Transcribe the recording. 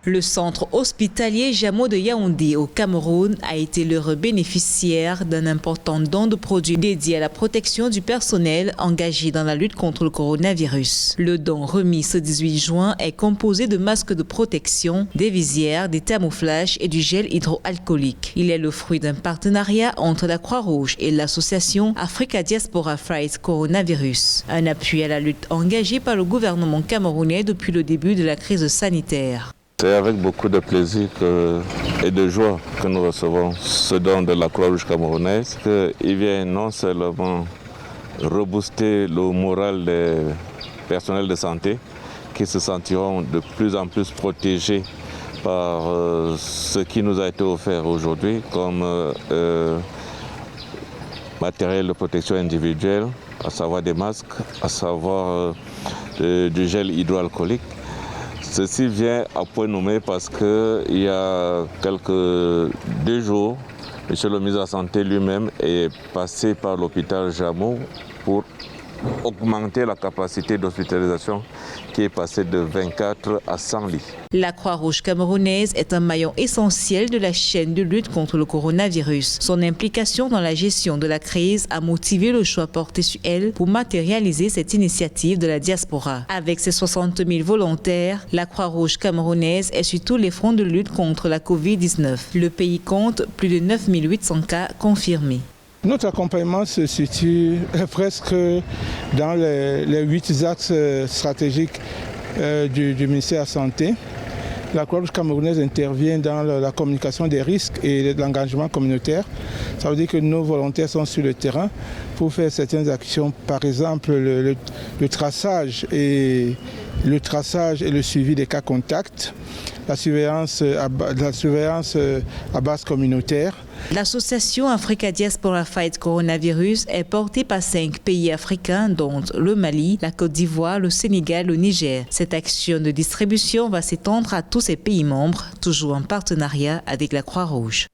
Le centre hospitalier Jamo de Yaoundé au Cameroun a été l'heureux bénéficiaire d'un important don de produits dédiés à la protection du personnel engagé dans la lutte contre le coronavirus. Le don remis ce 18 juin est composé de masques de protection, des visières, des thermoflages et du gel hydroalcoolique. Il est le fruit d'un partenariat entre la Croix-Rouge et l'association Africa Diaspora Fight Coronavirus. Un appui à la lutte engagée par le gouvernement camerounais depuis le début de la crise sanitaire. C'est avec beaucoup de plaisir et de joie que nous recevons ce don de la Croix-Rouge camerounaise. Il vient non seulement rebooster le moral des personnels de santé qui se sentiront de plus en plus protégés par ce qui nous a été offert aujourd'hui comme matériel de protection individuelle, à savoir des masques, à savoir du gel hydroalcoolique. Ceci vient à point nommé parce qu'il y a 2 jours, M. le ministre de la Santé lui-même est passé par l'hôpital Jamo pour augmenter la capacité d'hospitalisation qui est passée de 24 à 100 lits. La Croix-Rouge camerounaise est un maillon essentiel de la chaîne de lutte contre le coronavirus. Son implication dans la gestion de la crise a motivé le choix porté sur elle pour matérialiser cette initiative de la diaspora. Avec ses 60 000 volontaires, la Croix-Rouge camerounaise est sur tous les fronts de lutte contre la Covid-19. Le pays compte plus de 9 800 cas confirmés. Notre accompagnement se situe presque dans les 8 axes stratégiques du ministère de la Santé. La Croix-Rouge camerounaise intervient dans la communication des risques et l'engagement communautaire. Ça veut dire que nos volontaires sont sur le terrain pour faire certaines actions, par exemple le traçage et le suivi des cas contacts, la surveillance à base communautaire. L'association Africa Diaspora Fight Coronavirus est portée par 5 pays africains, dont le Mali, la Côte d'Ivoire, le Sénégal, le Niger. Cette action de distribution va s'étendre à tous ces pays membres, toujours en partenariat avec la Croix-Rouge.